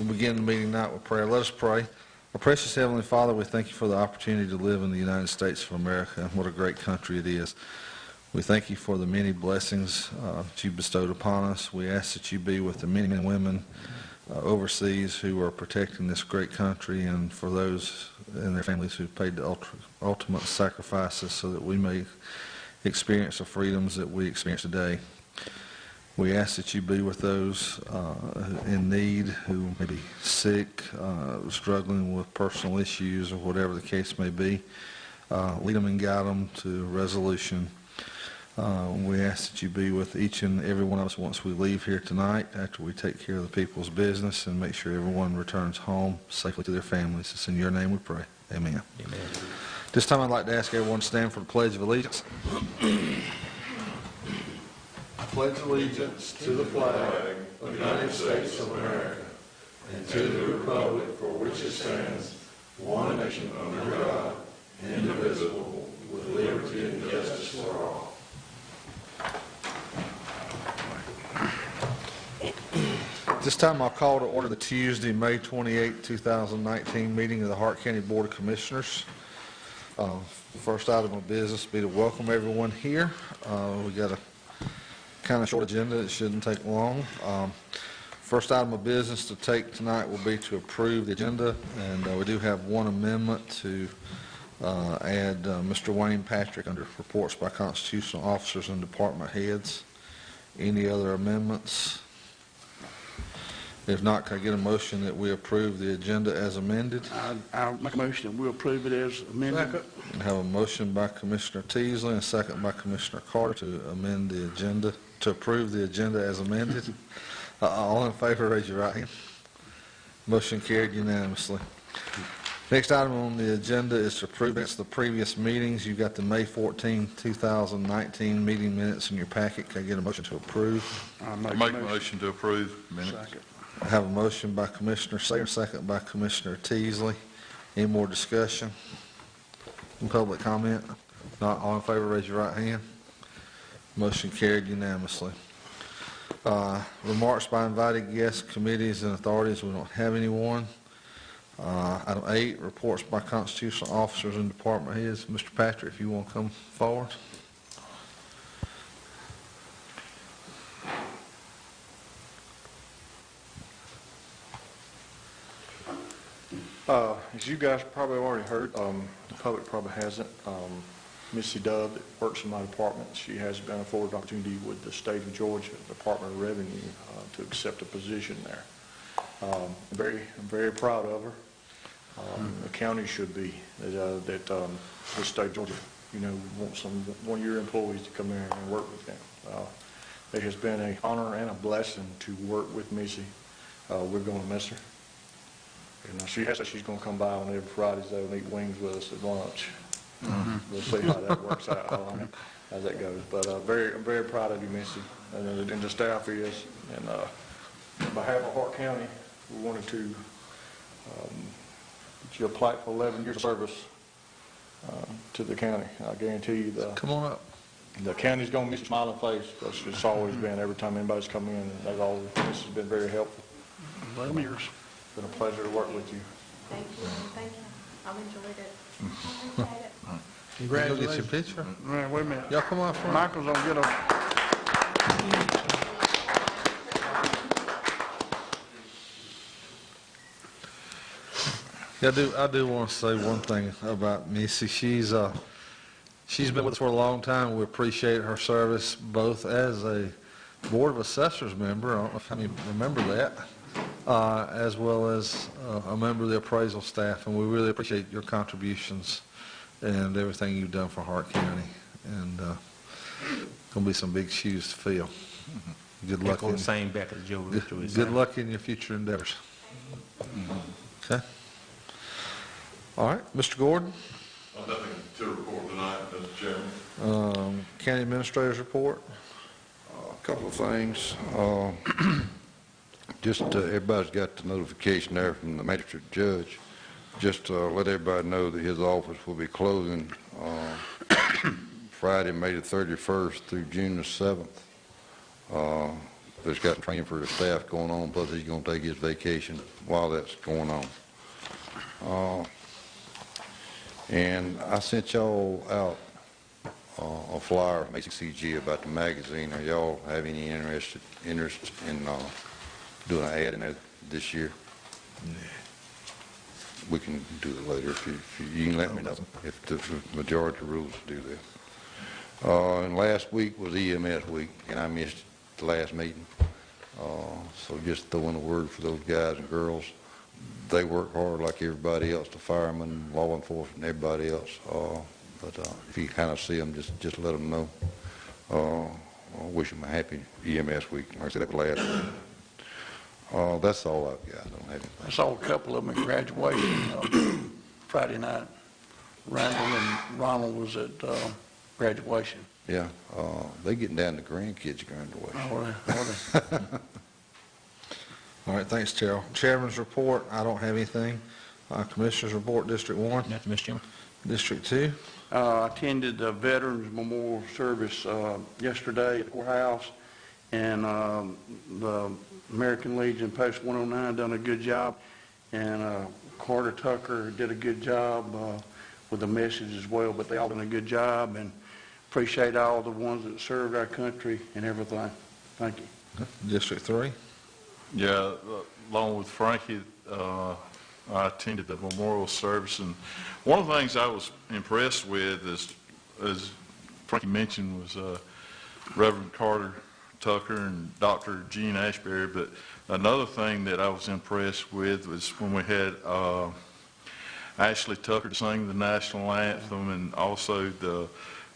We'll begin the meeting tonight with prayer. Let us pray. Our precious Heavenly Father, we thank you for the opportunity to live in the United States of America, and what a great country it is. We thank you for the many blessings that you bestowed upon us. We ask that you be with the many men and women overseas who are protecting this great country, and for those and their families who paid the ultimate sacrifices so that we may experience the freedoms that we experience today. We ask that you be with those in need who may be sick, struggling with personal issues, or whatever the case may be. Lead them and guide them to resolution. We ask that you be with each and every one of us once we leave here tonight, after we take care of the people's business, and make sure everyone returns home safely to their families. It's in your name we pray. Amen. Amen. This time I'd like to ask everyone to stand for the Pledge of Allegiance. I pledge allegiance to the flag of the United States of America and to the republic for which it stands, one nation under God, indivisible, with liberty and justice for all. This time I'll call to order the Tuesday, May 28, 2019 meeting of the Hart County Board of Commissioners. First item of business will be to welcome everyone here. We got a kind of short agenda. It shouldn't take long. First item of business to take tonight will be to approve the agenda, and we do have one amendment to add Mr. Wayne Patrick under reports by constitutional officers and department heads. Any other amendments? If not, can I get a motion that we approve the agenda as amended? I'll make a motion. We'll approve it as amended. I have a motion by Commissioner Teasley and a second by Commissioner Carter to amend the agenda, to approve the agenda as amended. All in favor, raise your right hand. Motion carried unanimously. Next item on the agenda is to approve the previous meetings. You've got the May 14, 2019 meeting minutes in your packet. Can I get a motion to approve? I'll Make a motion to approve minutes. Second. I have a motion by Commissioner Sayer, second by Commissioner Teasley. Any more discussion? Any public comment? Not all in favor, raise your right hand. Motion carried unanimously. Remarks by invited guests, committees, and authorities. We don't have anyone. Item 8, reports by constitutional officers and department heads. Mr. Patrick, if you want to come forward. As you guys probably already heard, the public probably hasn't, Missy Dove that works in my department, she has been afforded an opportunity with the state of Georgia Department of Revenue to accept a position there. I'm very proud of her. The county should be, that the state of Georgia, want one of your employees to come in and work with them. It has been an honor and a blessing to work with Missy. We're going to miss her. And she has said she's going to come by on every Friday though and eat wings with us at lunch. We'll see how that works out, how that goes. But I'm very proud of you, Missy, and the staff is. And on behalf of Hart County, we wanted to get you a plaque for 11 years of service to the county. I guarantee you Come on up. the county's going to miss your smiling face, because it's always been, every time anybody's come in, this has been very helpful. 11 years. It's been a pleasure to work with you. Thank you. Thank you. I've enjoyed it. I appreciate it. Congratulations. Go get your picture. Man, wait a minute. Y'all come on front. Michael's going to get a... I do want to say one thing about Missy. She's been with us for a long time. We appreciate her service, both as a Board of Assessors member, I don't know if any remember that, as well as a member of the appraisal staff, and we really appreciate your contributions and everything you've done for Hart County. And going to be some big shoes to fill. Good luck. The same back at Joe. Good luck in your future endeavors. Okay. All right, Mr. Gordon. Nothing to report tonight, Mr. Chairman. County Administrator's report. A couple of things. Just everybody's got the notification there from the magistrate judge. Just to let everybody know that his office will be closing Friday, May the 31st through June the 7th. There's got training for the staff going on, plus he's going to take his vacation while that's going on. And I sent y'all out a flyer from ACCG about the magazine. Are y'all have any interest in doing an ad in it this year? We can do it later if you can let me know if the majority of the rules do that. And last week was EMS week, and I missed the last meeting. So just throwing a word for those guys and girls. They work hard like everybody else, the firemen, law enforcement, everybody else. But if you kind of see them, just let them know. I wish them a happy EMS week. Like I said, that was last week. That's all I've got. I don't have anything. I saw a couple of them at graduation Friday night. Randall and Ronald was at graduation. Yeah, they getting down to grandkids' graduation. Are they? All right, thanks, Terrell. Chairman's report, I don't have anything. Commissioner's report, District 1. Nothing, Mr. Chairman. District 2. I attended the Veterans Memorial Service yesterday at the courthouse, and the American Legion Post 109 done a good job, and Carter Tucker did a good job with the message as well, but they all done a good job, and appreciate all the ones that served our country and everything. Thank you. District 3. Yeah, along with Frankie, I attended the memorial service, and one of the things I was impressed with is, as Frankie mentioned, was Reverend Carter Tucker and Dr. Gene Ashbury. But another thing that I was impressed with was when we had Ashley Tucker sing the national anthem, and also the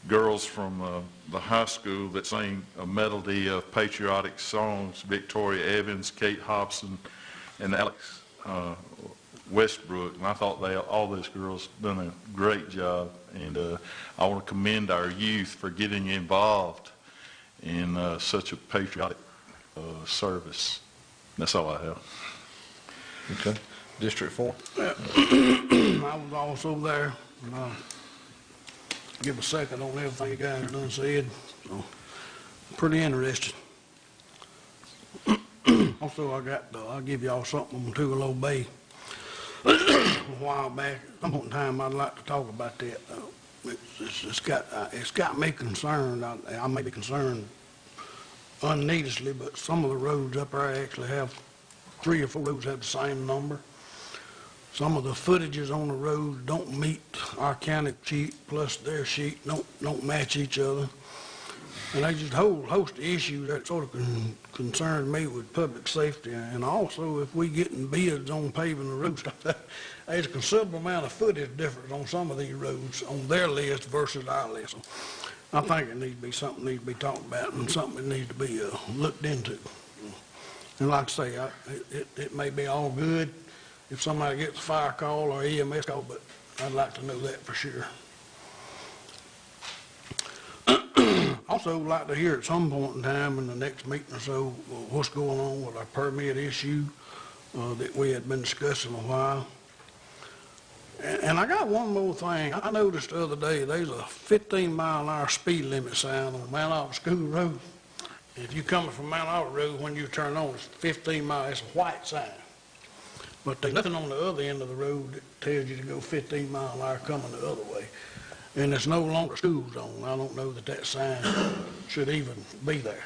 girls from the high school that sang a medley of patriotic songs, Victoria Evans, Kate Hobson, and Alex Westbrook. And I thought all those girls done a great job, and I want to commend our youth for getting involved in such a patriotic service. That's all I have. Okay. District 4. I was also there. Give a second on everything you guys done said. So, pretty interesting. Also, I'll give y'all something on Tugelo Bay. A while back, at some point in time, I'd like to talk about that. It's got me concerned. I may be concerned unneedlessly, but some of the roads up there actually have 3 or 4 roads have the same number. Some of the footages on the road don't meet our county sheet, plus their sheet don't match each other. And there's just a whole host of issues that sort of concern me with public safety. And also, if we getting bids on paving the roads, there's a considerable amount of footage difference on some of these roads on their list versus our list. So I think it needs to be something needs to be talked about and something that needs to be looked into. And like I say, it may be all good if somebody gets a fire call or EMS call, but I'd like to know that for sure. Also like to hear at some point in time in the next meeting or so what's going on with our permit issue that we had been discussing a while. And I got one more thing. I noticed the other day there's a 15-mile-an-hour speed limit sign on Mount Olive School Road. If you're coming from Mount Olive Road, when you turn on, it's 15 miles. It's a white sign. But there's nothing on the other end of the road that tells you to go 15 miles an hour coming the other way. And it's no longer school zone. I don't know that sign should even be there.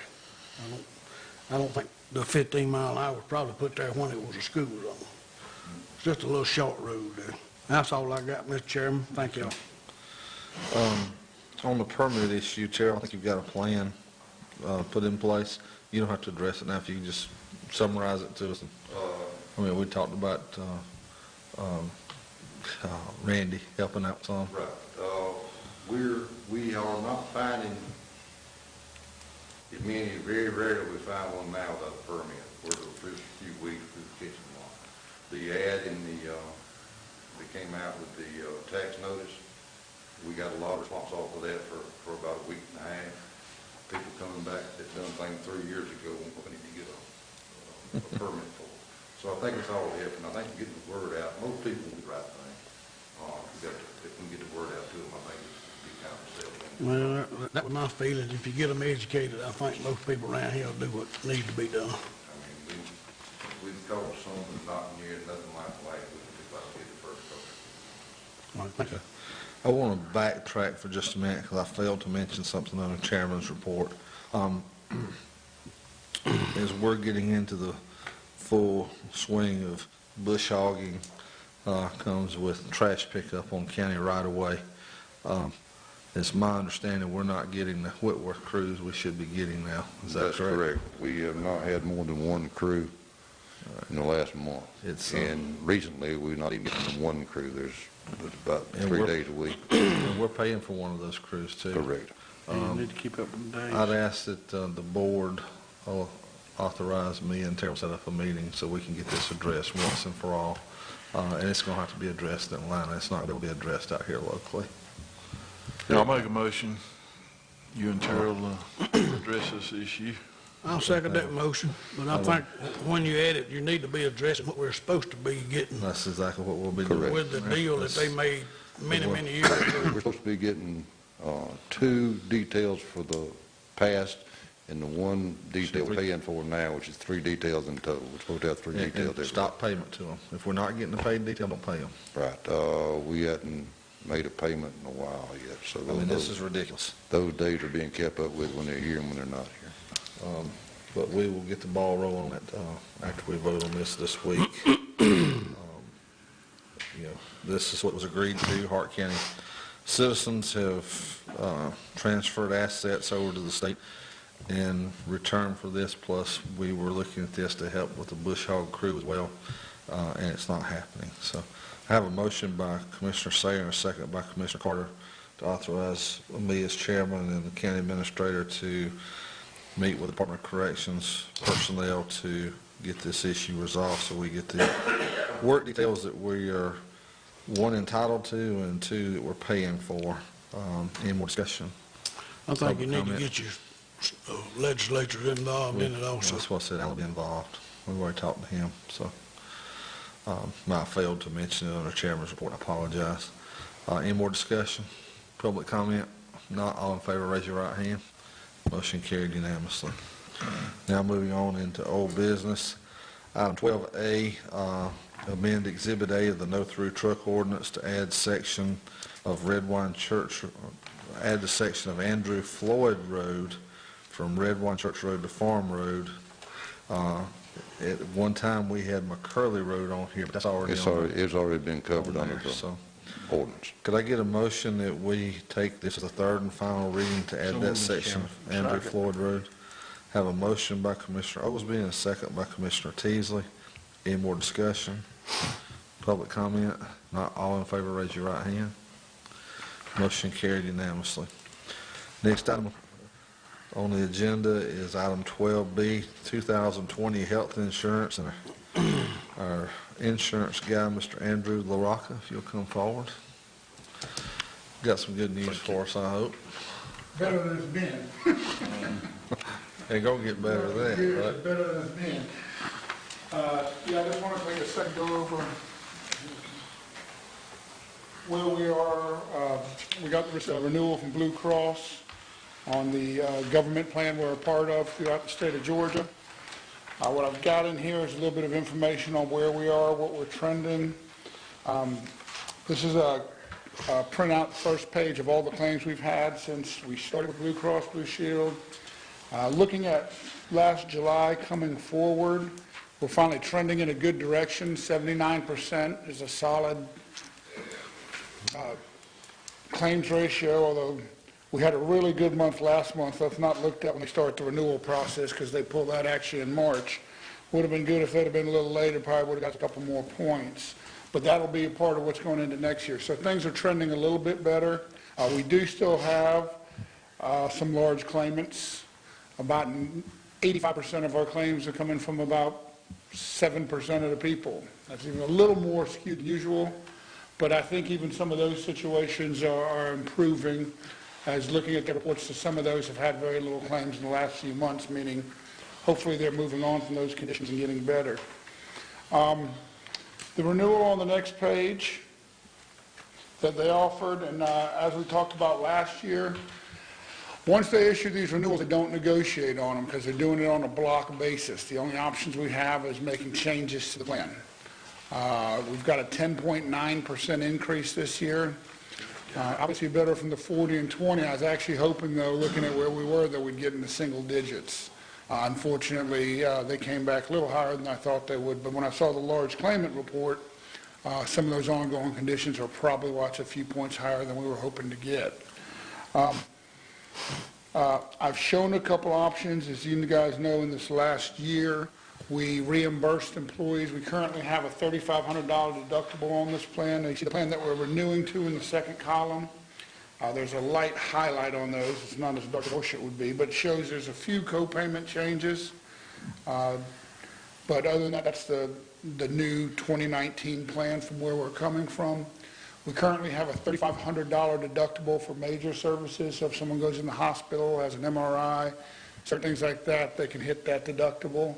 I don't think the 15 mile an hour was probably put there when it was a school zone. It's just a little short road there. That's all I got, Mr. Chairman. Thank you. On the permit issue, Terrell, I think you've got a plan put in place. You don't have to address it now. If you can just summarize it to us. I mean, we talked about Randy helping out some. Right. We are not finding as many. Very rarely we find one now without a permit. For the first few weeks we've catching one. The ad in that came out with the tax notice, we got a lot of response off of that for about a week and a half. People coming back that done things 3 years ago and we need to get a permit for. So I think it's all helping. I think getting the word out. Most people do the right thing. If we get the word out to them, I think it's be kind of selling. Well, that was my feeling. If you get them educated, I think most people around here will do what needs to be done. I mean, we've caught some, but not near nothing like we did about the first couple. All right, thank you. I want to backtrack for just a minute because I failed to mention something on the chairman's report. As we're getting into the full swing of bush hogging, comes with trash pickup on county right away. It's my understanding we're not getting the Whitworth crews we should be getting now. Is that That's correct. We have not had more than one crew in the last month. And recently, we've not even getting one crew. There's about 3 days a week. And we're paying for one of those crews too. Correct. You need to keep up with the days. I'd ask that the board authorize me and Terrell set up a meeting so we can get this addressed once and for all. And it's going to have to be addressed in Atlanta. It's not going to be addressed out here locally. I'll make a motion, you and Terrell address this issue. I'll second that motion, but I think when you add it, you need to be addressing what we're supposed to be getting That's exactly what we'll be doing. with the deal that they made many years ago. We're supposed to be getting 2 details for the past and the 1 detail we're paying for now, which is 3 details in total. We're supposed to have 3 And details every stop payment to them. If we're not getting the paid detail, don't pay them. Right. We hadn't made a payment in a while yet, so I mean, this is ridiculous. those days are being kept up with when they're here and when they're not here. But we will get the ball rolling after we vote on this week. This is what was agreed to. Hart County citizens have transferred assets over to the state in return for this, plus we were looking at this to help with the bush hog crew as well, and it's not happening. So I have a motion by Commissioner Sayer and a second by Commissioner Carter to authorize me as chairman and the county administrator to meet with the Department of Corrections personnel to get this issue resolved so we get the work details that we are, 1, entitled to, and 2, that we're paying for. Any more discussion? I think you Public need to comment? get your legislators involved in it also. That's what I said, I'll be involved. We've already talked to him, so. I failed to mention it on the chairman's report, I apologize. Any more discussion? Public comment? Not, all in favor, raise your right hand. Motion carried unanimously. Now moving on into old business. Item 12A, amend Exhibit A of the no-through truck ordinance to add section of Redwine Church, add the section of Andrew Floyd Road from Redwine Church Road to Farm Road. At one time, we had McCurley Road on here, but that's already It's on already been covered under there. the So ordinance. could I get a motion that we take this as a third and final reading to add that section of Andrew Floyd Road? Have a motion by Commissioner Oglesby and a second by Commissioner Teasley. Any more discussion? Public comment? Not, all in favor, raise your right hand. Motion carried unanimously. Next item on the agenda is item 12B, 2020 health insurance, and our insurance guy, Mr. Andrew LaRocca, if you'll come forward. Got some good news for us, I hope. Better than it's been. Ain't gonna get better than that, Yeah, right? better than it's been. Yeah, I just want to take a second to go over where we are. We got the renewal from Blue Cross on the government plan we're a part of throughout the state of Georgia. What I've got in here is a little bit of information on where we are, what we're trending. This is a printout, first page of all the claims we've had since we started with Blue Cross Blue Shield. Looking at last July coming forward, we're finally trending in a good direction. 79% is a solid claims ratio, although we had a really good month last month. That's not looked at when they start the renewal process because they pull that actually in March. Would have been good if they'd have been a little later, probably would have got a couple more points. But that'll be a part of what's going into next year. So things are trending a little bit better. We do still have some large claimants. About 85% of our claims are coming from about 7% of the people. That's even a little more skewed than usual. But I think even some of those situations are improving. As looking at the reports, some of those have had very little claims in the last few months, meaning hopefully they're moving on from those conditions and getting better. The renewal on the next page that they offered, and as we talked about last year, Once they issue these renewals, they don't negotiate on them because they're doing it on a block basis. The only options we have is making changes to the plan. We've got a 10.9% increase this year. Obviously better from the 40 and 20. I was actually hoping, though, looking at where we were, that we'd get in the single digits. Unfortunately, they came back a little higher than I thought they would, but when I saw the large claimant report, some of those ongoing conditions are probably a few points higher than we were hoping to get. I've shown a couple options. As you guys know, in this last year, we reimbursed employees. We currently have a $3,500 deductible on this plan. You see the plan that we're renewing to in the second column. There's a light highlight on those. It's not as dark as I wish it would be, but it shows there's a few co-payment changes. But other than that, that's the new 2019 plan from where we're coming from. We currently have a $3,500 deductible for major services. So if someone goes in the hospital, has an MRI, certain things like that, they can hit that deductible.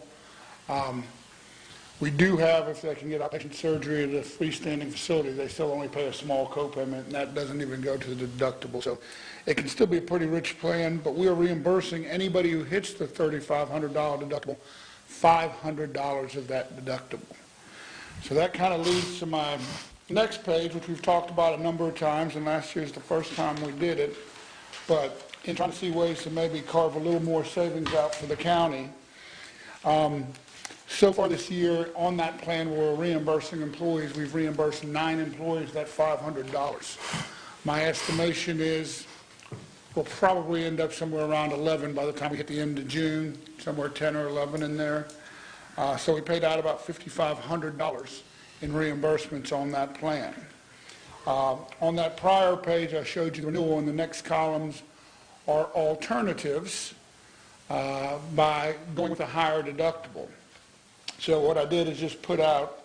We do have, if they can get outpatient surgery at a freestanding facility, they still only pay a small copayment, and that doesn't even go to the deductible. So it can still be a pretty rich plan, but we are reimbursing anybody who hits the $3,500 deductible, $500 of that deductible. So that kind of leads to my next page, which we've talked about a number of times, and last year is the first time we did it. But in trying to see ways to maybe carve a little more savings out for the county, so far this year, on that plan, we're reimbursing employees. We've reimbursed 9 employees that $500. My estimation is we'll probably end up somewhere around 11 by the time we hit the end of June, somewhere 10 or 11 in there. So we paid out about $5,500 in reimbursements on that plan. On that prior page, I showed you the renewal, and the next columns are alternatives by going with a higher deductible. So what I did is just put out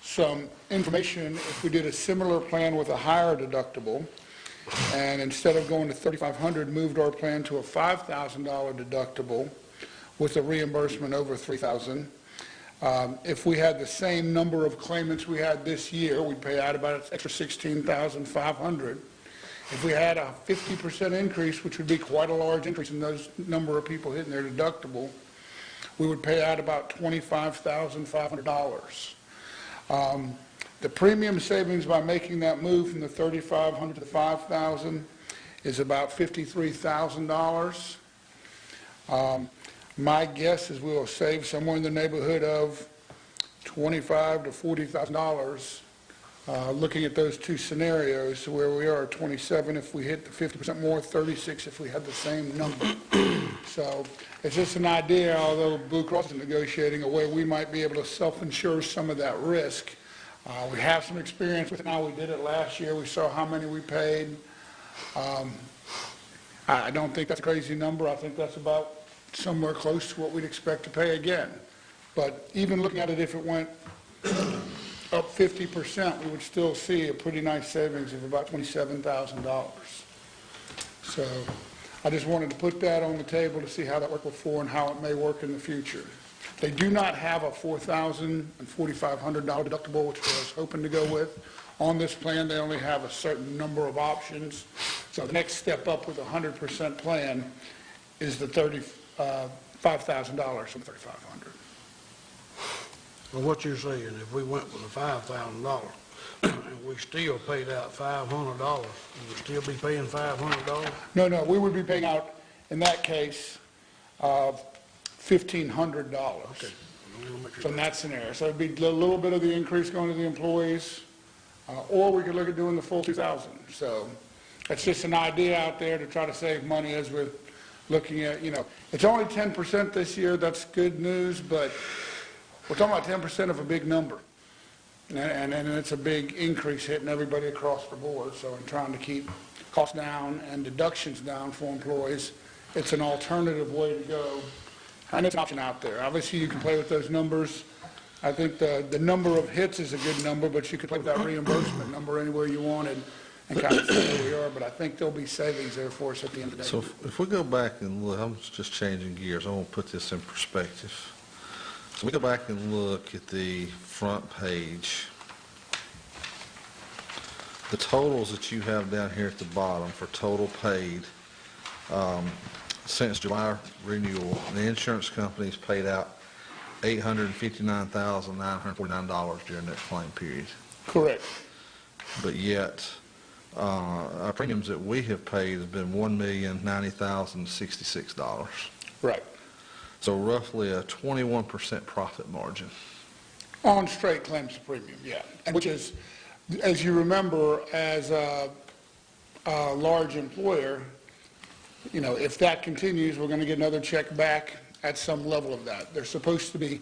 some information if we did a similar plan with a higher deductible, and instead of going to $3,500, moved our plan to a $5,000 deductible with a reimbursement over $3,000. If we had the same number of claimants we had this year, we'd pay out about an extra $16,500. If we had a 50% increase, which would be quite a large increase in those number of people hitting their deductible, we would pay out about $25,500. The premium savings by making that move from the $3,500 to the $5,000 is about $53,000. My guess is we will save somewhere in the neighborhood of $25,000 to $40,000 looking at those two scenarios, where we are 27 if we hit the 50% more, 36 if we had the same number. So it's just an idea, although Blue Cross is negotiating a way we might be able to self-insure some of that risk. We have some experience with it now. We did it last year. We saw how many we paid. I don't think that's a crazy number. I think that's about somewhere close to what we'd expect to pay again. But even looking at it, if it went up 50%, we would still see a pretty nice savings of about $27,000. So I just wanted to put that on the table to see how that worked before and how it may work in the future. They do not have a $4,000 and $4,500 deductible, which I was hoping to go with. On this plan, they only have a certain number of options. So the next step up with a 100% plan is the $5,000 from $3,500. Well, what you're saying, if we went with the $5,000 and we still paid out $500, we'd still be paying $500? No, we would be paying out, in that case, $1,500 Okay. from that scenario. So it'd be a little bit of the increase going to the employees, or we could look at doing the full $2,000. So that's just an idea out there to try to save money as we're looking at, it's only 10% this year. That's good news, but we're talking about 10% of a big number. And it's a big increase hitting everybody across the board. So in trying to keep costs down and deductions down for employees, it's an alternative way to go. And it's an option out there. Obviously, you can play with those numbers. I think the number of hits is a good number, but you can play with that reimbursement number anywhere you wanted and kind of see where we are. But I think there'll be savings there for us at the end of the day. So if we go back and look, I'm just changing gears. I want to put this in perspective. So we go back and look at the front page. The totals that you have down here at the bottom for total paid Since July renewal, the insurance companies paid out $859,949 during that claim period. Correct. But yet, our premiums that we have paid have been $1,090,066. Right. So roughly a 21% profit margin. On straight claims premium, yeah. And which is, as you remember, as a large employer, you know, if that continues, we're going to get another check back at some level of that. They're supposed to be,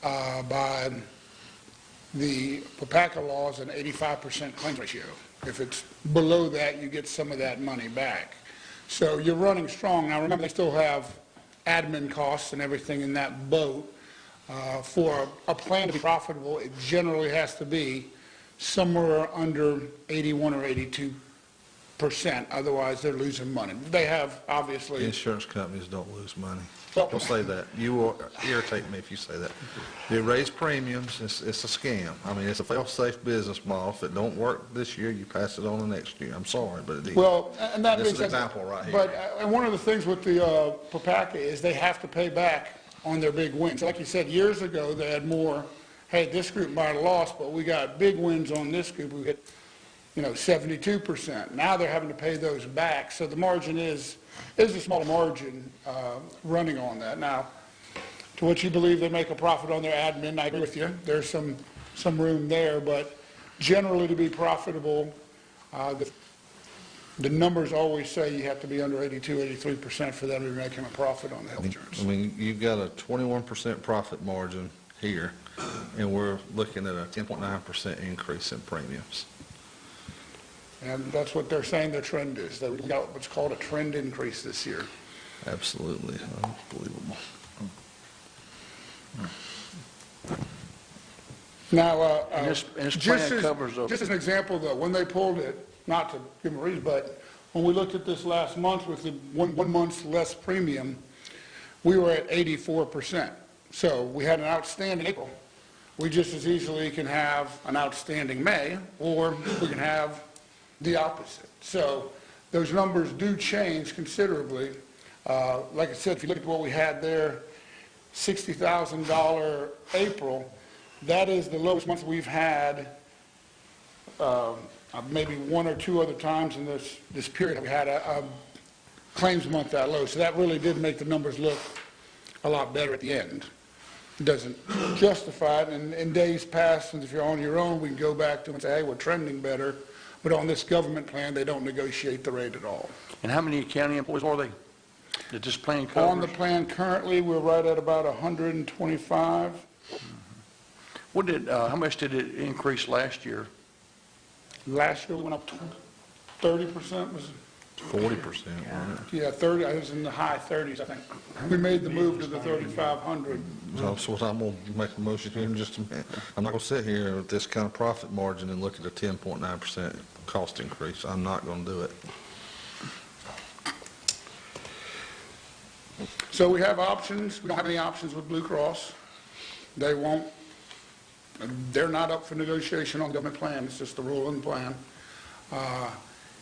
by the PPACA laws, an 85% claim ratio. If it's below that, you get some of that money back. So you're running strong. Now, remember, they still have admin costs and everything in that boat. For a plan to be profitable, it generally has to be somewhere under 81 or 82%. Otherwise, they're losing money. They have, obviously... Insurance companies don't lose money. Well- Don't say that. You will irritate me if you say that. You raise premiums, it's a scam. I mean, it's a fail-safe business model. If it don't work this year, you pass it on the next year. I'm sorry, but it is. Well, and that This being is an said... example right here. But, and one of the things with the PPACA is they have to pay back on their big wins. Like you said, years ago, they had more, hey, this group might have lost, but we got big wins on this group. We get, 72%. Now they're having to pay those back. So the margin is a small margin running on that. Now, to what you believe they make a profit on their admin, I agree with you. There's some room there, but generally to be profitable, the numbers always say you have to be under 82, 83% for them to be making a profit on the health insurance. I mean, you've got a 21% profit margin here, and we're looking at a 10.9% increase in premiums. And that's what they're saying their trend is. They've got what's called a trend increase this year. Absolutely unbelievable. Now, And this just plan covers just as an example, though, when they pulled it, not to give them a reason, but when we looked at this last month with the one month's less premium, we were at 84%. So we had an outstanding April. We just as easily can have an outstanding May, or we can have the opposite. So those numbers do change considerably. Like I said, if you look at what we had there, $60,000 April, that is the lowest month we've had. Maybe one or two other times in this period we had a claims month that low. So that really did make the numbers look a lot better at the end. It doesn't justify it. And in days past, and if you're on your own, we can go back to them and say, hey, we're trending better. But on this government plan, they don't negotiate the rate at all. And how many county employees are they that this plan covers? On the plan currently, we're right at about 125. How much did it increase last year? Last year, it went up 30%. Was 40%, wasn't it? Yeah, 30, I was in the high 30s, I think. We made the move to the 3,500. So what I'm going to make a motion here in just a minute. I'm not going to sit here with this kind of profit margin and look at a 10.9% cost increase. I'm not going to do it. So we have options. We don't have any options with Blue Cross. They won't. They're not up for negotiation on the government plan. It's just the rule and plan.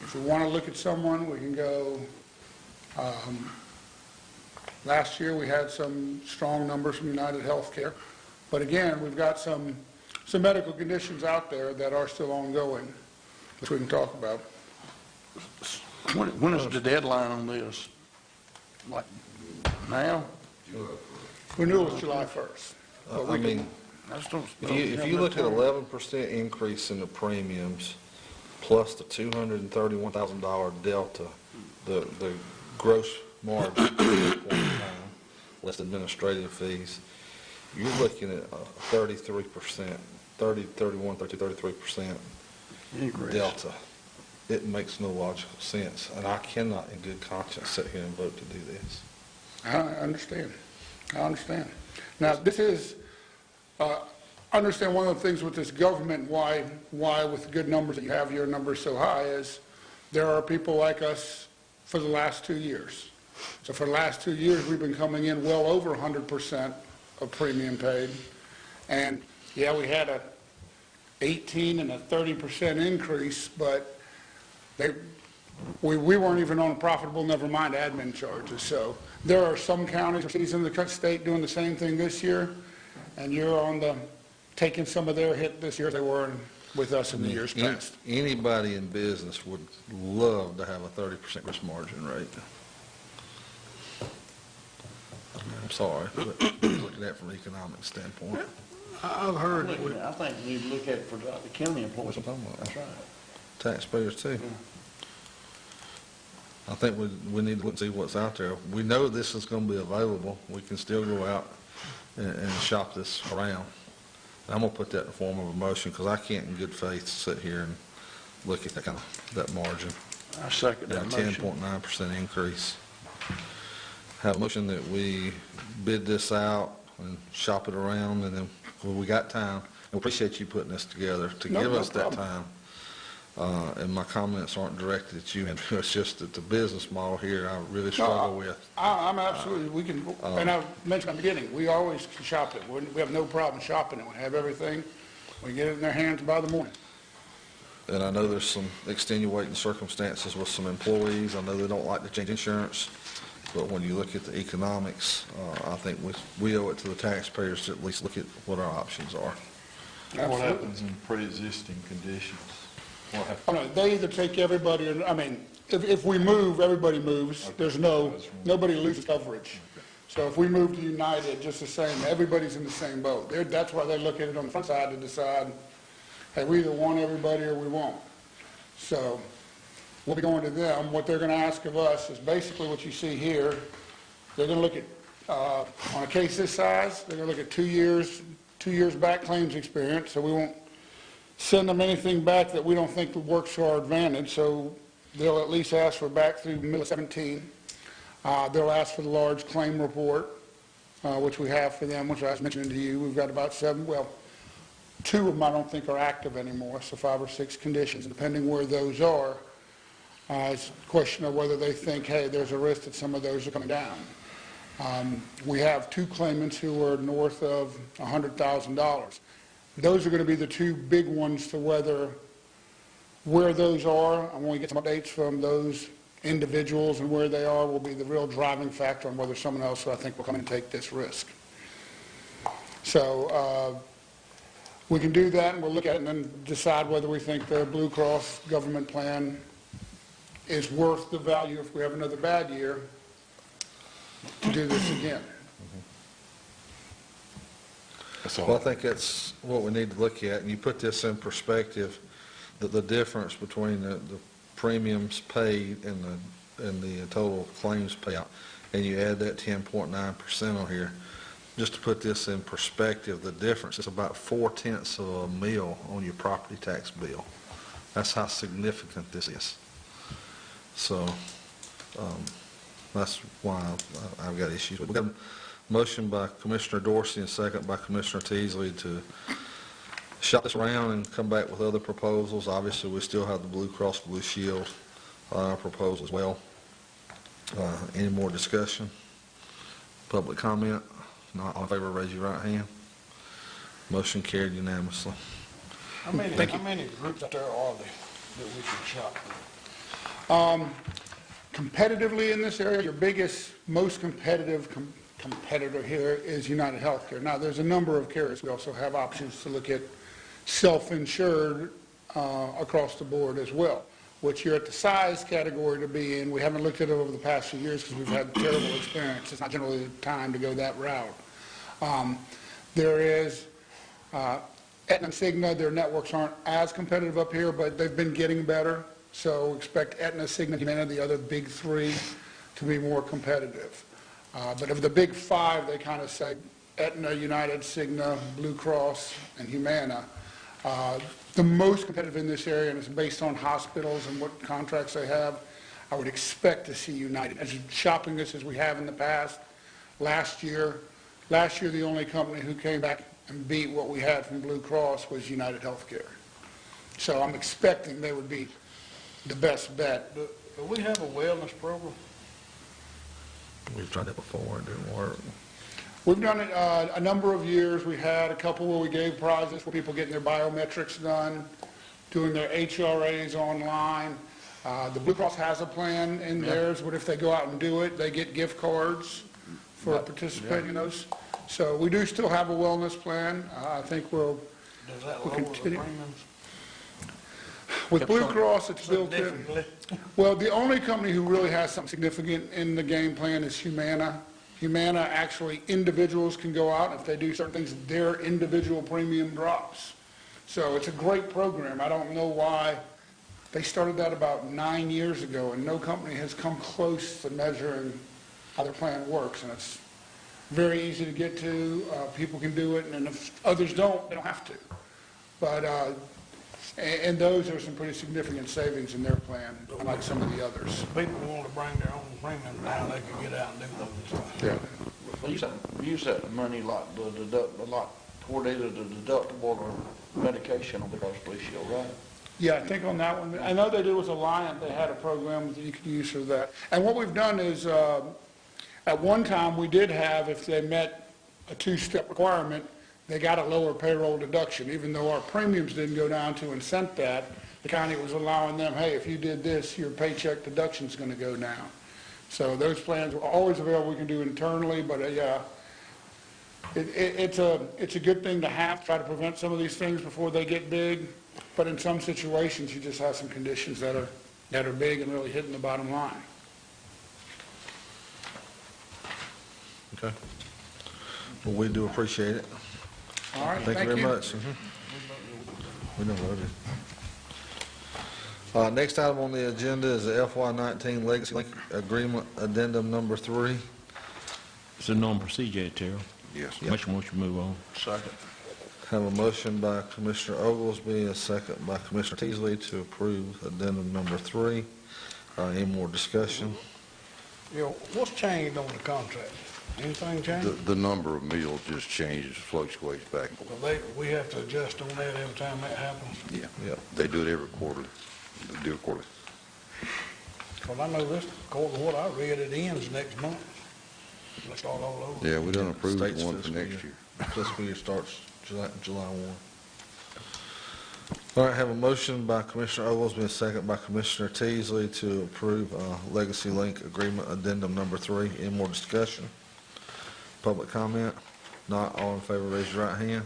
If we want to look at someone, we can go. Last year, we had some strong numbers from United Healthcare. But again, we've got some medical conditions out there that are still ongoing, which we can talk about. When is the deadline on this? Like now? Renewal is July 1st. But we I can- mean, if you look at 11% increase in the premiums plus the $231,000 delta, the gross margin at this point in time, less administrative fees, you're looking at 33%, 33% Increase. delta. It makes no logical sense, and I cannot in good conscience sit here and vote to do this. I understand. Now, this is, understand one of the things with this government, why with good numbers that you have your numbers so high is there are people like us for the last 2 years. So for the last 2 years, we've been coming in well over 100% of premium paid. And yeah, we had a 18 and a 30% increase, but we weren't even on profitable, never mind admin charges. So there are some counties or cities in the state doing the same thing this year, and you're on the, taking some of their hit this year as they were with us in the years past. Anybody in business would love to have a 30% gross margin rate. I'm sorry, but look at that from an economic standpoint. I've heard that I think you need to look at it for the county employees. That's what I'm talking about. That's right. Taxpayers too. I think we need to look and see what's out there. We know this is going to be available. We can still go out and shop this around. I'm going to put that in the form of a motion because I can't in good faith sit here and look at that margin. I second that motion. 10.9% increase. Have a motion that we bid this out and shop it around, and then when we got time, we appreciate you putting this together to No, give no us that problem. time. And my comments aren't directed at you, Andrew. It's just that the business model here I really struggle with. I'm absolutely, we can, and I mentioned at the beginning, we always can shop it. We have no problem shopping it. We have everything. We get it in their hands by the morning. And I know there's some extenuating circumstances with some employees. I know they don't like to change insurance. But when you look at the economics, I think we owe it to the taxpayers to at least look at what our options are. What happens in pre-existing conditions? What happens? Oh, no, they either take everybody, or, I mean, if we move, everybody moves. There's nobody loses coverage. So if we move to United, just the same, everybody's in the same boat. That's why they look at it on the front side to decide, hey, we either want everybody or we won't. So we'll be going to them. What they're going to ask of us is basically what you see here. They're going to look at, on a case this size, they're going to look at 2 years back claims experience, so we won't send them anything back that we don't think works to our advantage, so they'll at least ask for back through middle of 17. They'll ask for the large claim report, which we have for them, which I was mentioning to you. We've got about 7, well, 2 of them I don't think are active anymore, so 5 or 6 conditions. Depending where those are, it's a question of whether they think, hey, there's a risk that some of those are coming down. We have 2 claimants who are north of $100,000. Those are going to be the 2 big ones to where those are. And when we get some updates from those individuals and where they are will be the real driving factor on whether someone else, I think, will come and take this risk. So we can do that, and we'll look at it and then decide whether we think the Blue Cross government plan is worth the value if we have another bad year to do this again. Well, I think that's what we need to look at, and you put this in perspective, the difference between the premiums paid and the total claims payout, and you add that 10.9% on here. Just to put this in perspective, the difference is about 0.4 of a mil on your property tax bill. That's how significant this is. So that's why I've got issues with it. We got a motion by Commissioner Dorsey and second by Commissioner Teasley to shop this around and come back with other proposals. Obviously, we still have the Blue Cross Blue Shield proposal as well. Any more discussion? Public comment? Not all in favor, raise your right hand. Motion carried unanimously. How many groups out there are there that we can shop? Competitively in this area, your biggest, most competitive competitor here is United Healthcare. Now, there's a number of carriers. We also have options to look at self-insured across the board as well, which you're at the size category to be in. We haven't looked at it over the past few years because we've had terrible experience. It's not generally the time to go that route. There is Aetna and Cigna. Their networks aren't as competitive up here, but they've been getting better. So expect Aetna, Cigna, Humana, the other big 3, to be more competitive. But of the big 5, they kind of say Aetna, United, Cigna, Blue Cross, and Humana. The most competitive in this area, and it's based on hospitals and what contracts they have, I would expect to see United. As shopping this as we have in the past, last year the only company who came back and beat what we had from Blue Cross was United Healthcare. So I'm expecting they would be the best bet. Do we have a wellness program? We've tried that before, it didn't work. We've done it a number of years. We had a couple where we gave prizes for people getting their biometrics done, doing their HRAs online. The Blue Cross has a plan in theirs, but if they go out and do it, they get gift cards for participating in those. So we do still have a wellness plan. I think we'll Does that We'll lower the continue. premiums? With Blue Cross, it's built in. Significantly? Well, the only company who really has something significant in the game plan is Humana. Humana, actually, individuals can go out, and if they do certain things, their individual premium drops. So it's a great program. I don't know why. They started that about 9 years ago, and no company has come close to measuring how their plan works, and it's very easy to get to. People can do it, and if others don't, they don't have to. But, and those are some pretty significant savings in their plan, unlike some of the others. People want to bring their own premiums down, they can get out and do those. Yeah. Use that money like toward either the deductible or medication on the Blue Cross Blue Shield, right? Yeah, I think on that one, I know they did with Alliant, they had a program that you could use for that. And what we've done is, at one time, we did have, if they met a two-step requirement, they got a lower payroll deduction, even though our premiums didn't go down to incent that. The county was allowing them, hey, if you did this, your paycheck deduction's going to go down. So those plans were always available, we can do internally, but yeah, it's a good thing to have, try to prevent some of these things before they get big. But in some situations, you just have some conditions that are big and really hitting the bottom line. Okay. Well, we do appreciate it. All right, Thank you very much. We don't vote it. Next item on the agenda is the FY19 Legacy Link Agreement Addendum Number 3. It's a normal procedure, Terrell. Yes. Much more to move on. Second. Have a motion by Commissioner Oglesby, a second by Commissioner Teasley to approve Addendum Number 3. Any more discussion? You know, what's changed on the contract? Anything changed? The number of meals just changes, fluctuates back and forth. Well, we have to adjust on that every time that happens. Yeah. Yep. They do it every quarterly. They do it quarterly. Well, I know this, according to what I read, it ends next month. Let's start all over. Yeah, we done approved State's one for fiscal next year. Fiscal year starts July 1. All right, have a motion by Commissioner Oglesby, a second by Commissioner Teasley to approve Legacy Link Agreement Addendum Number 3. Any more discussion? Public comment? Not, all in favor, raise your right hand.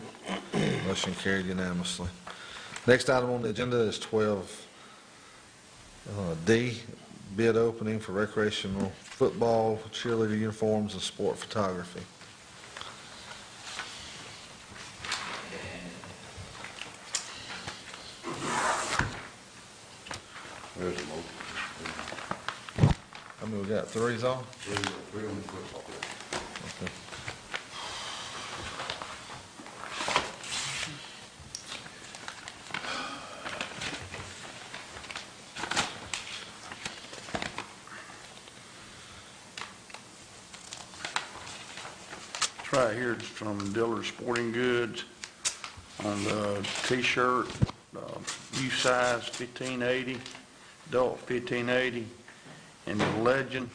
Motion carried unanimously. Next item on the agenda is 12D, bid opening for recreational football, cheerleader uniforms, and sport photography. There's a motion. I mean, we got threes on? Three on the football. Okay. It's right here, it's from Dillard Sporting Goods on the T-shirt, U size 1580, adult 1580, and the legend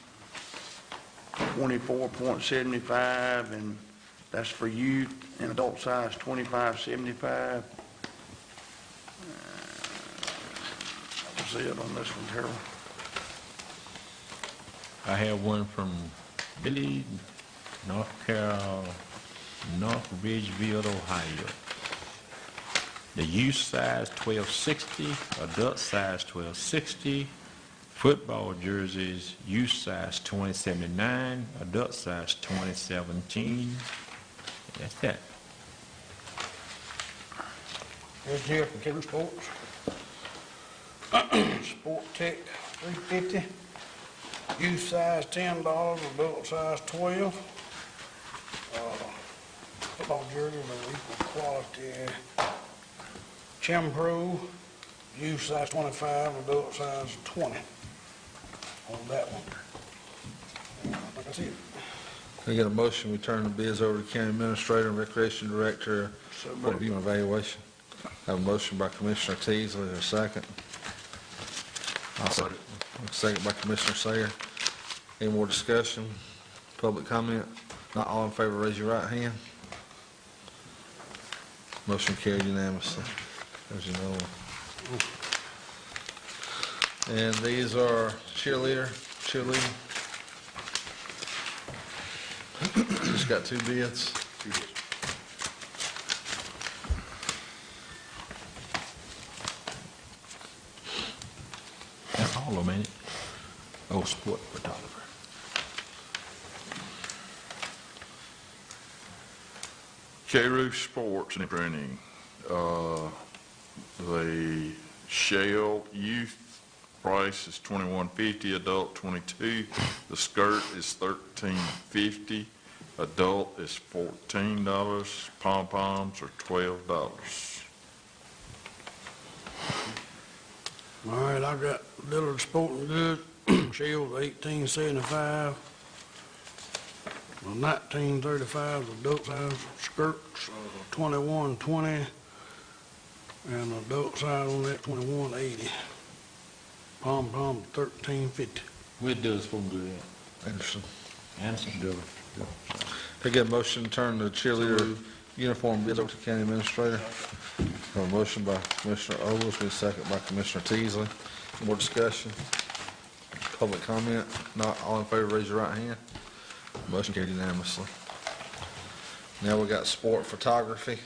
24.75, and that's for youth, and adult size 25.75. That was it on this one, Harold. I have one from Billy, North Ridgeville, Ohio. The youth size 1260, adult size 1260, football jerseys, youth size 2079, adult size 2017. That's that. Here's here from Kevin Sports. Sport Tech, $350. Youth size $10, adult size $12. Football jerseys are equal quality. Pro, youth size 25, adult size 20 on that one. I think that's it. Can I get a motion, we turn the bids over to County Administrator and Recreation Director for review and evaluation? Have a motion by Commissioner Teasley, a second. Second. Second by Commissioner Sayer. Any more discussion? Public comment? Not all in favor, raise your right hand. Motion carried unanimously. As you know. And these are cheerleading. Just got 2 bids. That's all of them, ain't it? Oh, sport photographer. K-Roo Sports and Printing, the Shell Youth price is $21.50, adult $22. The skirt is $13.50, adult is $14. Pom-poms are $12. All right, I got Dillard Sporting Goods, Shields $18.75, 19.35 adult size skirts, $21.20, and adult size on that $21.80. Pom-pom $13.50. Where does phone good at? Anderson. Anderson? Can I get a motion to turn the cheerleader uniform bids over to county administrator? A motion by Commissioner Oglesby, second by Commissioner Teasley. More discussion? Public comment? Not all in favor, raise your right hand. Motion carried unanimously. Now we got sport photography.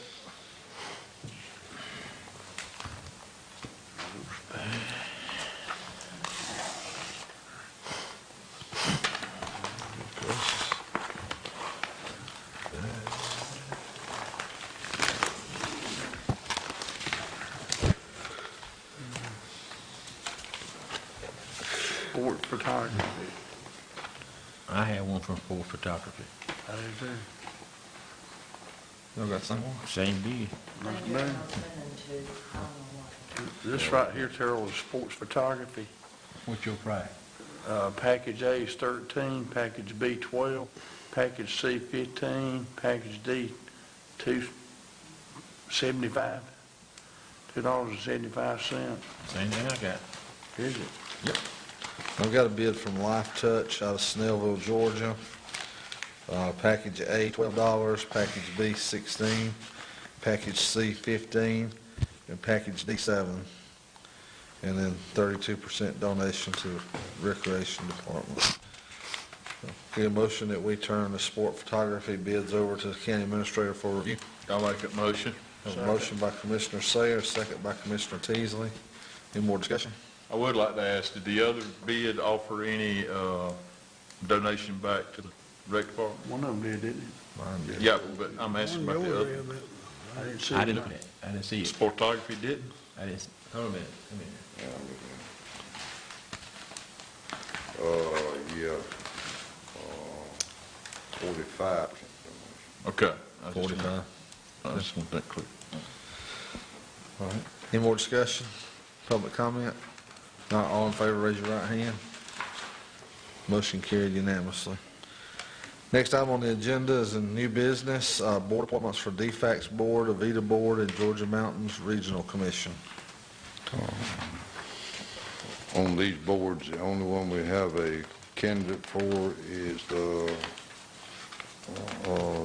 Sport photography. I have one from sport photography. I do too. Y'all got some more? Same deal. This right here, Terrell, is sports photography. What's your price? Package A is 13, package B 12, package C 15, package D $2.75. $2.75. Same thing I got. Is it? Yep. I've got a bid from Life Touch out of Snellville, Georgia. Package A, $12, package B, $16, package C, $15, and package D, $7. And then 32% donation to the Recreation Department. So, get a motion that we turn the sport photography bids over to the county administrator for review. I'll make that motion. Have a motion by Commissioner Sayer, second by Commissioner Teasley. Any more discussion? I would like to ask, did the other bid offer any donation back to the rec department? One of them did, didn't Mine did. Yeah, but I'm asking about the other. it? I didn't see I it. didn't look at it. I didn't see it. Photography didn't? I didn't. Hold on a minute. Yeah, 45%. Okay. I just- 45. I just want that clear. All right. Any more discussion? Public comment? Not all in favor, raise your right hand. Motion carried unanimously. Next item on the agenda is a new business, board appointments for DFAX Board, Avita Board, and Georgia Mountains Regional Commission. On these boards, the only one we have a candidate for is the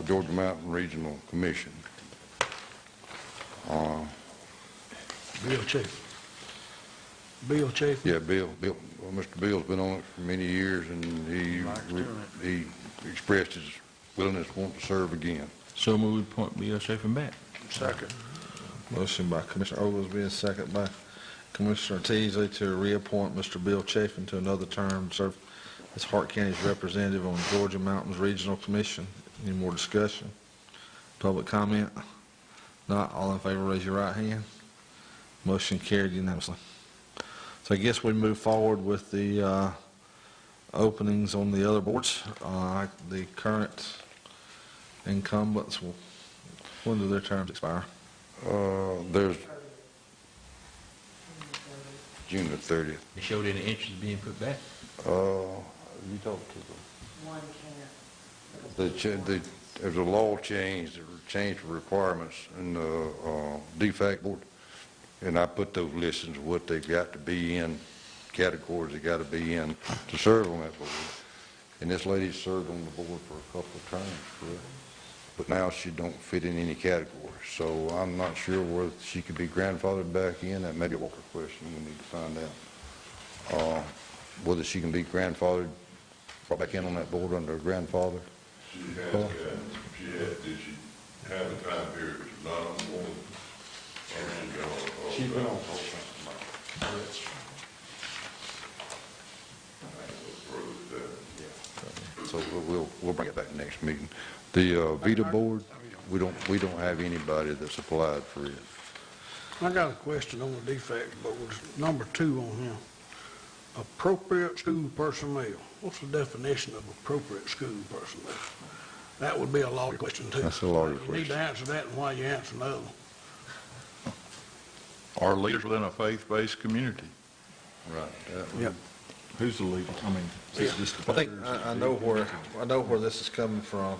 Georgia Mountain Regional Commission. Bill Chafin. Bill Chafin. Yeah, Bill, well, Mr. Bill's been on it for many years, and he expressed his willingness to want to serve again. So move we point Bill Chafin back. Second. Motion by Commissioner Oglesby, and second by Commissioner Teasley to reappoint Mr. Bill Chafin to another term to serve as Hart County's representative on Georgia Mountains Regional Commission. Any more discussion? Public comment? Not all in favor, raise your right hand. Motion carried unanimously. So I guess we move forward with the openings on the other boards. The current incumbents, when do their terms expire? There's June the 30th. They showed any interest in being put back. You talked to them. There's a law change, that changed the requirements in the DFAC board, and I put those listings of what they've got to be in, categories they got to be in to serve on that board. And this lady served on the board for a couple of terms, correct? But now she don't fit in any category. So I'm not sure whether she could be grandfathered back in. That may be a Walker question we need to find out. Whether she can be grandfathered, brought back in on that board under her grandfather. She has got, did she have a time period, which is not on the board? Or She's been on So we'll bring it back next meeting. The VETA board, we don't have anybody that's applied for it. I got a question on the defect board, number 2 on here. Appropriate school personnel. What's the definition of appropriate school personnel? That would be a lawyer question too. That's a lawyer You need question. to answer that and why you answer no. Our leaders within a faith-based community. Right. Yep. Who's the leader? I mean, is it just the I think, pastors? I know where this is coming from.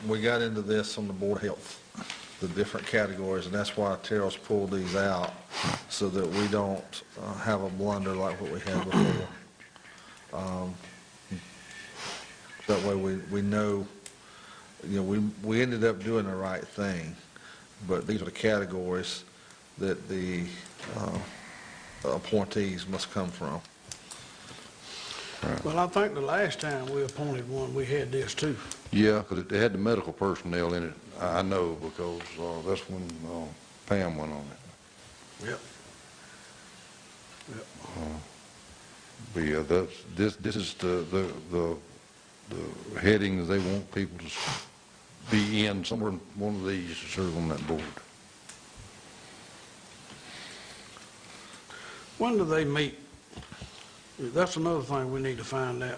We got into this on the Board of Health, the different categories, and that's why Terrell's pulled these out, so that we don't have a blunder like what we had before. That way we know, we ended up doing the right thing, but these are the categories that the appointees must come from. Well, I think the last time we appointed one, we had this too. Yeah, because it had the medical personnel in it. I know, because that's when Pam went on it. Yep. But yeah, this is the headings they want people to be in, somewhere in one of these to serve on that board. When do they meet? That's another thing we need to find out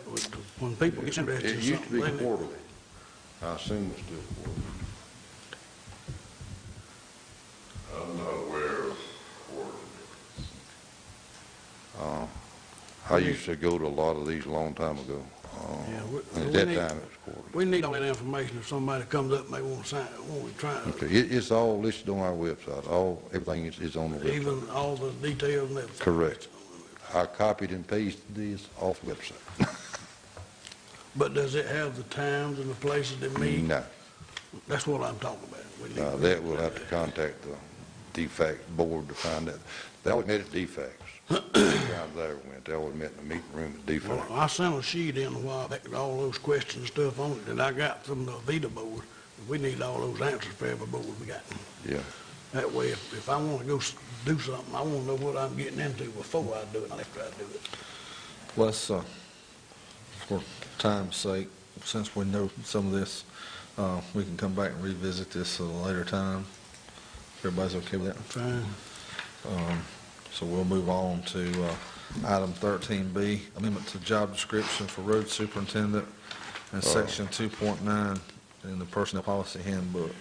when people get interested in It used to be something. quarterly. I assume it's still quarterly. I'm not aware of quarterly. I used to go to a lot of these a long time ago. Yeah, And at we that need- time, it was quarterly. We need all that information if somebody comes up and they want to sign, want to try, Okay, it's all listed on our website. Everything is on the website. even all the details and everything. Correct. I copied and pasted these off the website. But does it have the times and the places they meet? No, That's what I'm talking about. We need to that we'll have to contact the DFAC board to find out. They always met at DFACs. Times I ever went, they always met in the meeting room at Well, DFAC. I sent a sheet in a while back with all those questions and stuff on it that I got from the VETA board. We need all those answers for every board we got. Yeah. That way, if I want to go do something, I want to know what I'm getting into before I do it, not after I do it. Let's, for time's sake, since we know some of this, we can come back and revisit this at a later time. Everybody's okay with that? Fine. So we'll move on to item 13B, amendment to job description for road superintendent and section 2.9 in the personnel policy handbook.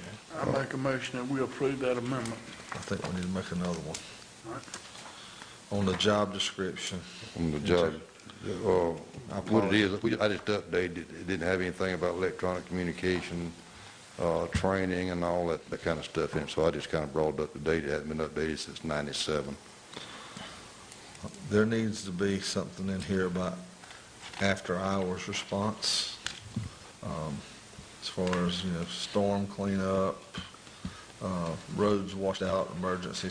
I make a motion that we approve that amendment. I think we need to make another one. All right. On the job description. On the job, what it is, I just updated it. It didn't have anything about electronic communication, training and all that kind of stuff in it. So I just kind of brought it up to date. It hasn't been updated since '97. There needs to be something in here about after-hours response, as far as, storm cleanup, roads washed out, emergency,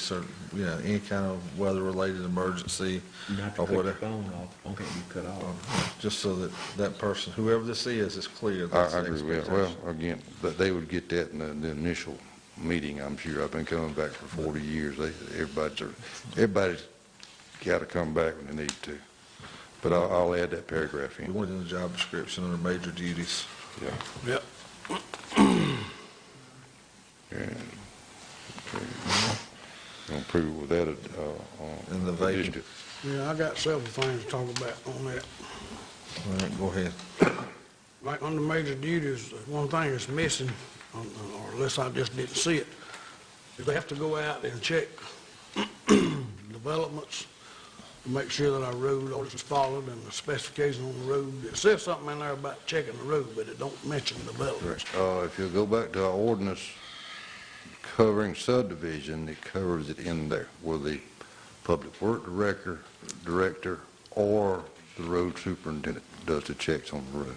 any kind of weather-related emergency You have to or cut your whatever. phone off. Phone can't be cut off. Just so that person, whoever this is clear. I That's the agree with that. expectation. Well, again, but they would get that in the initial meeting, I'm sure. I've been coming back for 40 years. Everybody's got to come back when they need to. But I'll add that paragraph We in. want it in the job description under major duties. Yeah. Yep. And, okay. Gonna approve it with that, And the vacant. addition. Yeah, I got several things to talk about on that. All right, go ahead. Like under major duties, one thing that's missing, or unless I just didn't see it, is they have to go out and check developments to make sure that our road orders is followed and the specifications on the road. It says something in there about checking the road, but it don't mention developments. If you go back to our ordinance covering subdivision, it covers it in there, where the public work director or the road superintendent does the checks on the road.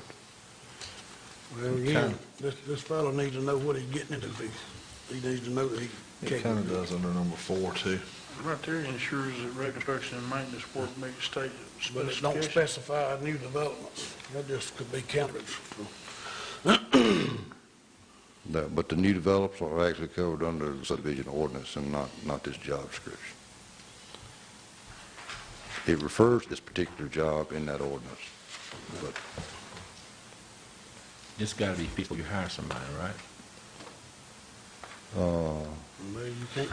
Well, again, this fellow needs to know what he's getting into. he needs to know that he It can't. kind of does under number 4 too. Right there ensures that reconstruction and maintenance work meets state But it don't specifications. specify new developments. That just could be candidates. But the new develops are actually covered under the subdivision ordinance and not this job description. It refers to this particular job in that ordinance, but This gotta be before you hire somebody, right? Well, you can't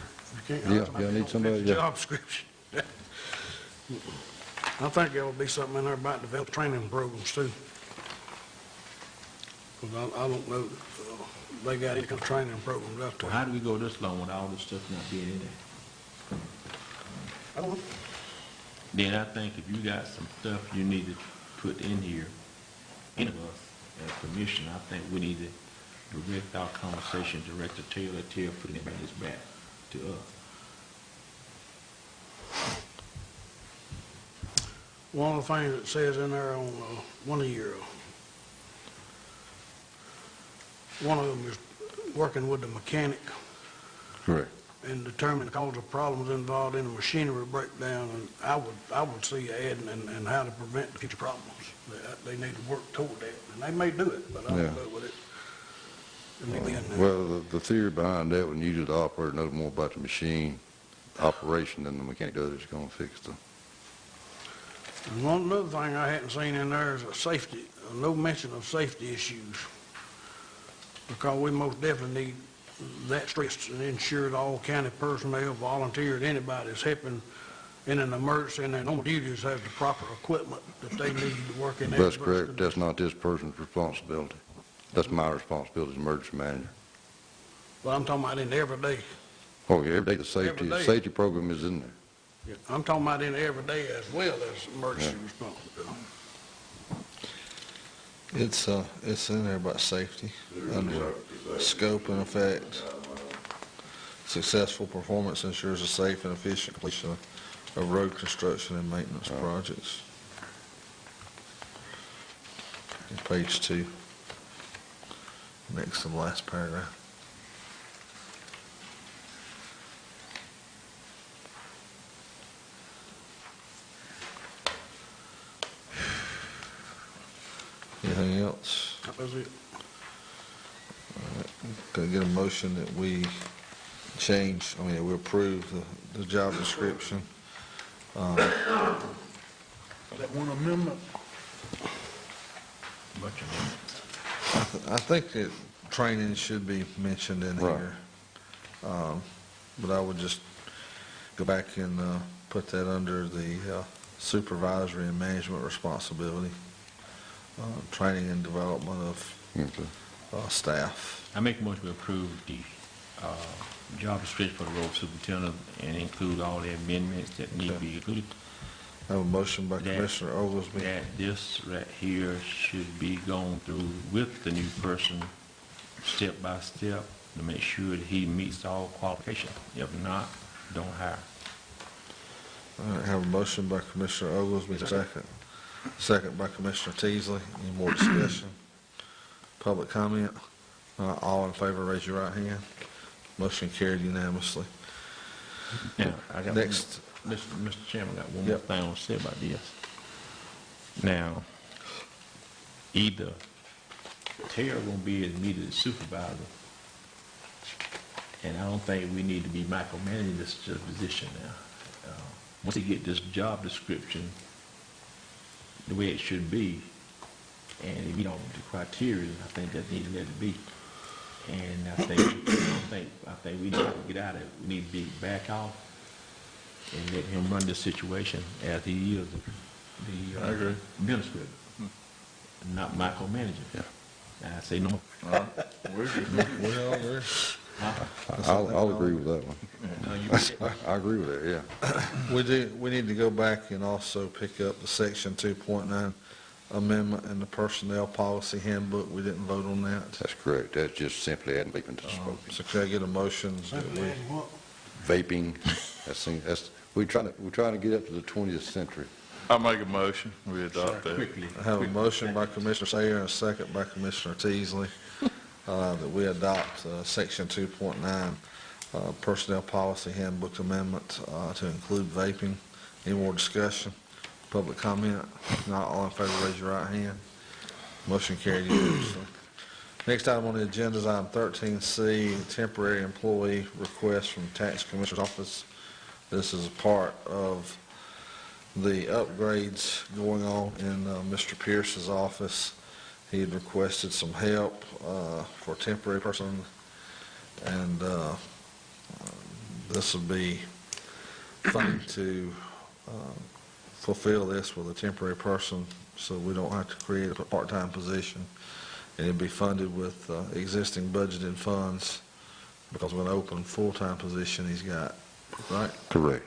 Yeah, hire yeah, I need that don't fit somebody, the yeah. job description. I think there will be something in there about develop training programs too. Because I don't know, they got any kind of training programs out Well, there. how do we go this long with all this stuff not being in there? I don't know. Then I think if you got some stuff you need to put in here, any of us as commission, I think we need to direct our conversation, Director Taylor, putting this back to us. One of the things that says in there on one of them is working with the mechanic correct. and determine the cause of problems involved in a machinery breakdown. And I would see adding and how to prevent future problems. They need to work toward that, and they may do it, but I Yeah. don't know what it. It may be in there. Well, the theory behind that, when usually the operator knows more about the machine operation than the mechanic does, is going to fix the. And one other thing I hadn't seen in there is no mention of safety issues. Because we most definitely need that stressed and ensure that all county personnel, volunteers, anybody that's helping in an emergency and their normal duties has the proper equipment that they need to work in. That's correct. That's not this person's responsibility. That's my responsibility as emergency manager. Well, I'm talking about in every day. Oh, yeah, every day the Every day. safety program is in there. I'm talking about in every day as well as emergency responsibility. It's in there about safety, under scope and effect. Successful performance ensures a safe and efficient completion of road construction and maintenance projects. Page 2, next to the last paragraph. Anything else? That was it. Can I get a motion that we we approve the job description? That one amendment, Bunch of I think that training should be mentioned in Right. here. But I would just go back and put that under the supervisory and management responsibility, training and development of Okay. staff. I make a motion to approve the job description for the road superintendent and include all the amendments that need to be included. I have a motion by That- Commissioner Oglesby. That this right here should be gone through with the new person, step by step, to make sure that he meets all qualifications. If not, don't hire. All right, have a motion by Commissioner Oglesby, second. Second by Commissioner Teasley. Any more discussion? Public comment? All in favor, raise your right hand. Motion carried unanimously. Now, I got Next. Mr. Chairman, I got one more Yep. thing I want to say about this. Now, either Tara gonna be as needed as supervisor, and I don't think we need to be micromanaging this position now. Once they get this job description the way it should be, and if you don't the criteria, I think that needs to let it be. And I think we need to get out of it. We need to be back off and let him run this situation as he is the I agree. administrator, not micromanaging. Yeah. And I say no. We all agree. I'll agree with that one. No, you I agree with that, yeah. We need to go back and also pick up the Section 2.9 amendment in the Personnel Policy Handbook. We didn't vote on that. That's correct. That's just simply adding vaping to smoking. So can I get a motion that we, What? Vaping, we're trying to get up to the 20th century. I make a motion, we adopt that. quickly. I have a motion by Commissioner Sayer and a second by Commissioner Teasley that we adopt Section 2.9 Personnel Policy Handbook Amendment to include vaping. Any more discussion? Public comment? Not all in favor, raise your right hand. Motion carried unanimously. Next item on the agenda is item 13C, temporary employee request from Tax Commissioner's Office. This is a part of the upgrades going on in Mr. Pierce's office. He had requested some help for a temporary person, and this will be funding to fulfill this with a temporary person, so we don't have to create a part-time position. And it'll be funded with existing budgeted funds because of an open full-time position he's got, right? Correct.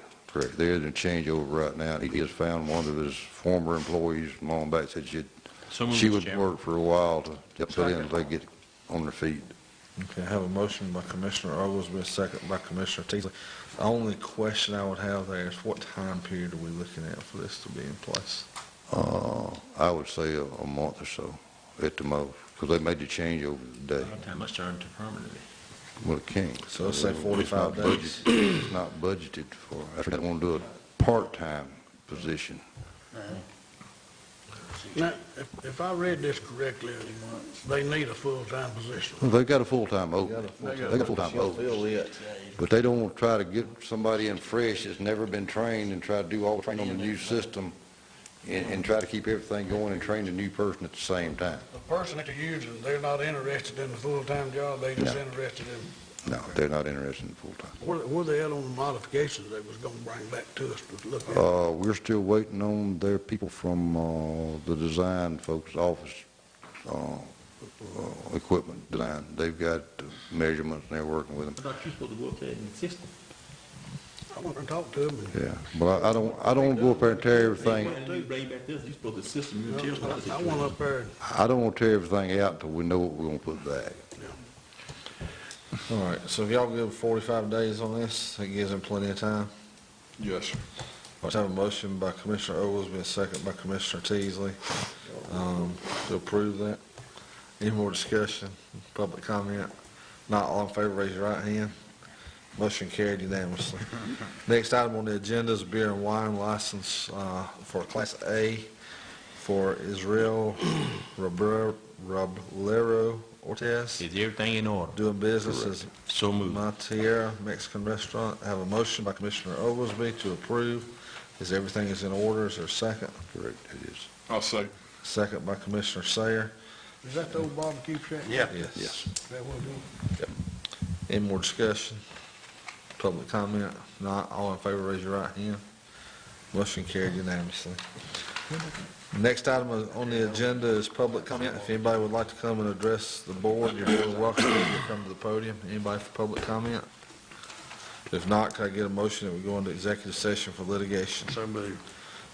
There is a changeover right now. He has found one of his former employees, long back, said she would work for a while to put in until they get on their feet. Okay, I have a motion by Commissioner Oglesby, a second by Commissioner Teasley. The only question I would have there is what time period are we looking at for this to be in place? I would say a month or so at the most, because they made the changeover today. How much turned to permanently? Well, it can't. So let's say 45 days. It's not budgeted for, I think they want to do a part-time position. Now, if I read this correctly, they need a full-time position. Well, they've got a full-time opening. They got a full-time She'll opening. fill it. But they don't want to try to get somebody in fresh that's never been trained and try to do all the training on the new system and try to keep everything going and train the new person at the same time. The person that you're using, they're not interested in the full-time job, they just No. interested in, No, they're not interested in full-time. where they at on the modifications they was gonna bring back to us to look at? We're still waiting on their people from the design folks' office, equipment design. They've got the measurements and they're working with them. I thought you were supposed to go up there and assist them. I went and talked to them, and Yeah, but I don't want to go up there and tear everything. You bring back this, you supposed to assist them, you tell them. I went up there, and I don't want to tear everything out until we know what we're going to put back. All right, so if y'all give 45 days on this, that gives him plenty of time. Yes, sir. Let's have a motion by Commissioner Oglesby, a second by Commissioner Teasley, to approve that. Any more discussion, public comment? Not all in favor, raise your right hand. Motion carried unanimously. Next item on the agenda is beer and wine license for Class A for Israel Roblero Ortiz, Is everything in order? doing business as So moved. Montiera Mexican Restaurant. I have a motion by Commissioner Oglesby to approve. Everything is in order? Is there a second? Correct, it is. I'll say. Second by Commissioner Sayer. is that the old barbecue shack? Yeah. Yes. Is that what it is? Any more discussion? Public comment? Not all in favor, raise your right hand. Motion carried unanimously. Next item on the agenda is public comment. If anybody would like to come and address the board, you're more than welcome to come to the podium. Anybody for public comment? If not, can I get a motion that we go into executive session for litigation? so moved.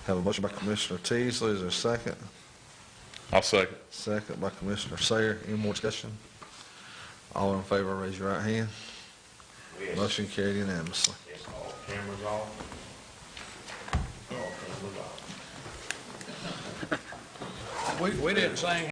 Have a motion by Commissioner Teasley. Is there a second? I'll second. Second by Commissioner Sayer. Any more discussion? All in favor, raise your right hand. Motion carried unanimously. Cameras off. We didn't sing